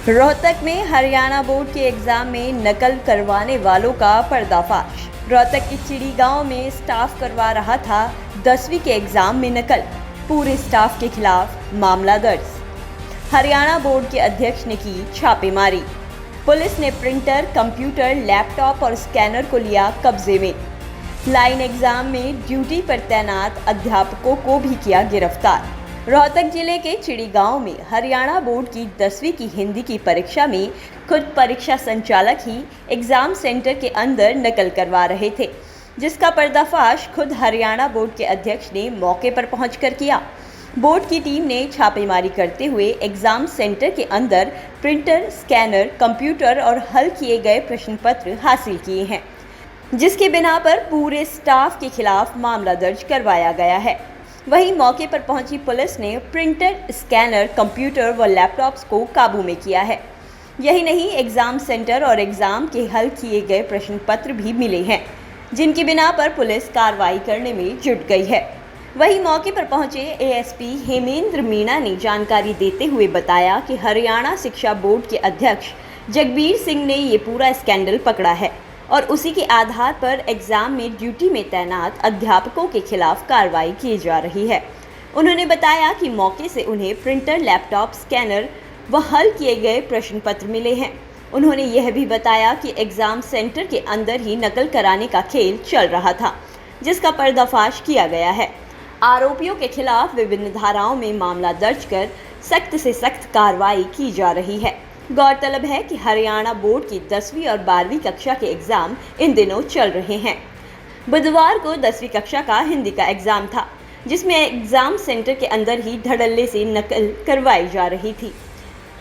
रोहतक में हरियाणा बोर्ड के एग्जाम में नकल करवाने वालों का पर्दाफाश। रोहतक के चिड़ी गांव में स्टाफ करवा रहा था 10वीं के एग्जाम में नकल। पूरे स्टाफ के खिलाफ मामला दर्ज। हरियाणा बोर्ड के अध्यक्ष ने की छापेमारी। पुलिस ने प्रिंटर, कंप्यूटर, लैपटॉप और स्कैनर को लिया कब्जे में। लाइन एग्जाम में ड्यूटी पर तैनात अध्यापकों को भी किया गिरफ्तार। रोहतक जिले के चिड़ी गांव में हरियाणा बोर्ड की 10वीं की हिंदी की परीक्षा में खुद परीक्षा संचालक ही एग्जाम सेंटर के अंदर नकल करवा रहे थे, जिसका पर्दाफाश खुद हरियाणा बोर्ड के अध्यक्ष ने मौके पर पहुंचकर किया। बोर्ड की टीम ने छापेमारी करते हुए एग्जाम सेंटर के अंदर प्रिंटर, स्कैनर, कंप्यूटर और हल किए गए प्रश्न पत्र हासिल किए हैं, जिसके बिना पर पूरे स्टाफ के खिलाफ मामला दर्ज करवाया गया है। वहीं मौके पर पहुंची पुलिस ने प्रिंटर, स्कैनर, कंप्यूटर व लैपटॉप्स को काबू में किया है। यही नहीं, एग्जाम सेंटर और एग्जाम के हल किए गए प्रश्न पत्र भी मिले हैं, जिनकी बिना पर पुलिस कार्रवाई करने में जुट गई है। वहीं मौके पर पहुंचे एएसपी हेमेंद्र मीणा ने जानकारी देते हुए बताया कि हरियाणा शिक्षा बोर्ड के अध्यक्ष जगबीर सिंह ने ये पूरा स्कैंडल पकड़ा है और उसी के आधार पर एग्जाम में ड्यूटी में तैनात अध्यापकों के खिलाफ कार्रवाई की जा रही है। उन्होंने बताया कि मौके से उन्हें प्रिंटर, लैपटॉप, स्कैनर व हल किए गए प्रश्न पत्र मिले हैं। उन्होंने यह भी बताया कि एग्जाम सेंटर के अंदर ही नकल कराने का खेल चल रहा था, जिसका पर्दाफाश किया गया है। आरोपियों के खिलाफ विभिन्न धाराओं में मामला दर्ज कर सख्त से सख्त कार्रवाई की जा रही है। गौरतलब है कि हरियाणा बोर्ड की 10वीं और 12वीं कक्षा के एग्जाम इन दिनों चल रहे हैं। बुधवार को 10वीं कक्षा का हिंदी का एग्जाम था, जिसमें एग्जाम सेंटर के अंदर ही धड़ल्ले से नकल करवाई जा रही थी।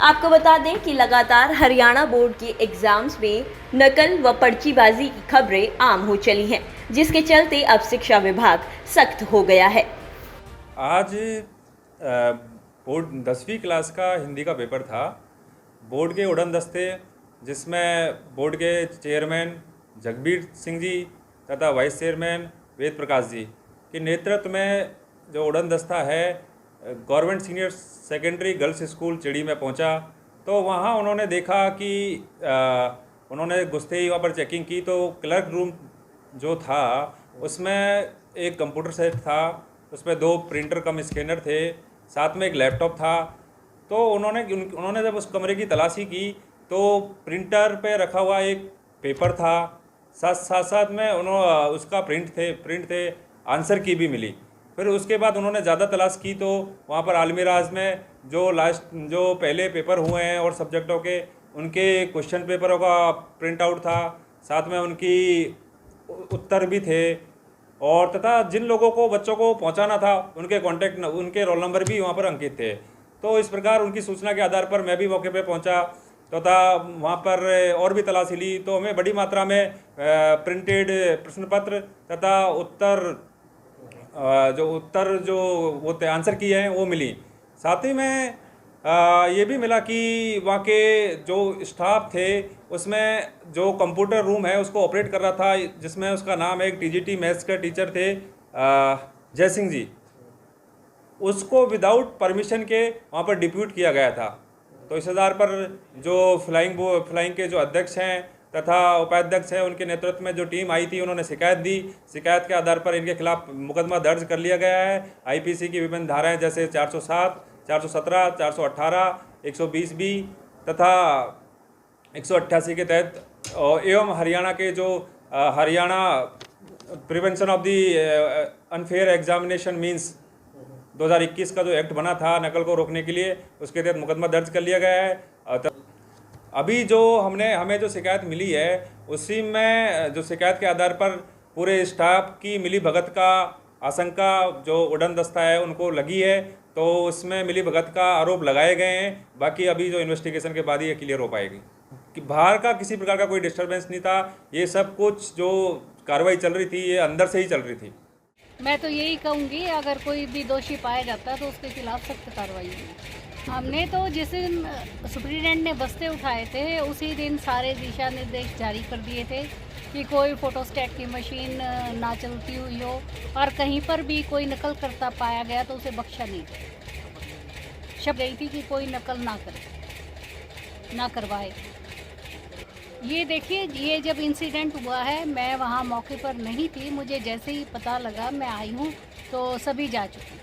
आपको बता दें कि लगातार हरियाणा बोर्ड के एग्जाम्स में नकल व पर्चीबाजी की खबरें आम हो चली हैं, जिसके चलते अब शिक्षा विभाग सख्त हो गया है। आज बोर्ड 10वीं क्लास का हिंदी का पेपर था। बोर्ड के उड़न दस्ते, जिसमें बोर्ड के चेयरमैन जगबीर सिंह जी तथा वाइस चेयरमैन वेद प्रकाश जी के नेतृत्व में जो उड़न दस्ता है government senior secondary girls school चिड़ी में पहुंचा, तो वहां उन्होंने देखा कि उन्होंने घुसते ही वहाँ पर चेकिंग की तो क्लर्क रूम जो था उसमें एक कंप्यूटर सेट था, उसमें 2 प्रिंटर कम स्कैनर थे, साथ में एक लैपटॉप था। तो उन्होंने जब उस कमरे की तलाशी की तो प्रिंटर पे रखा हुआ एक पेपर था, साथ में उसका प्रिंट थे, आंसर की भी मिली। फिर उसके बाद उन्होंने ज़्यादा तलाश की तो वहाँ पर अलमीराज में जो पहले पेपर हुए हैं और सब्जेक्टों के उनके क्वेश्चन पेपरों का प्रिंट आउट था, साथ में उनकी उत्तर भी थे और तथा जिन लोगों को बच्चों को पहुँचाना था उनके कॉन्टैक्ट, उनके रोल नंबर भी वहाँ पर अंकित थे। तो इस प्रकार उनकी सूचना के आधार पर मैं भी मौके पर पहुंचा तथा वहाँ पर और भी तलाशी ली तो हमें बड़ी मात्रा में प्रिंटेड प्रश्न पत्र तथा उत्तर जो वो आंसर किए हैं वो मिली। साथ ही में ये भी मिला कि वहाँ के जो स्टाफ थे उसमें जो कंप्यूटर रूम है उसको ऑपरेट कर रहा था, जिसमें उसका नाम एक टीजीटी मैथ्स के टीचर थे जय सिंह जी, उसको विदाउट परमिशन के वहाँ पर डिप्यूट किया गया था। तो इस आधार पर जो फ्लाइंग के जो अध्यक्ष हैं तथा उपाध्यक्ष हैं उनके नेतृत्व में जो टीम आई थी उन्होंने शिकायत दी। शिकायत के आधार पर इनके खिलाफ मुकदमा दर्ज कर लिया गया है। आईपीसी की विभिन्न धाराएं जैसे 407, 417, 418, 120B तथा 188 के तहत एवं हरियाणा के जो Haryana prevention of the unfair examination means 2021 का जो एक्ट बना था नकल को रोकने के लिए, उसके तहत मुकदमा दर्ज कर लिया गया है। अभी जो हमें जो शिकायत मिली है उसी में जो शिकायत के आधार पर पूरे स्टाफ की मिली भगत का आशंका जो उड़न दस्ता है उनको लगी है, तो उसमें मिली भगत का आरोप लगाए गए हैं। बाकी अभी जो इन्वेस्टिगेशन के बाद ये क्लियर हो पाएगी कि बाहर का किसी प्रकार का कोई डिस्टर्बेंस नहीं था। ये सब कुछ जो कार्रवाई चल रही थी ये अंदर से ही चल रही थी। मैं तो यही कहूँगी अगर कोई भी दोषी पाया जाता है तो उसके खिलाफ सख्त कार्रवाई होगी। हमने तो जिस दिन सुप्रीटेंडेंट ने बस्ते उठाए थे उसी दिन सारे दिशा निर्देश जारी कर दिए थे कि कोई फोटोस्टैट की मशीन ना चलती हुई हो और कहीं पर भी कोई नकल करता पाया गया तो उसे बख्शा नहीं। शब्द गई थी कि कोई नकल ना करे। ना करवाए। ये देखिए, ये जब इंसिडेंट हुआ है मैं वहाँ मौके पर नहीं थी, मुझे जैसे ही पता लगा मैं आई हूँ तो सभी जा चुके हैं।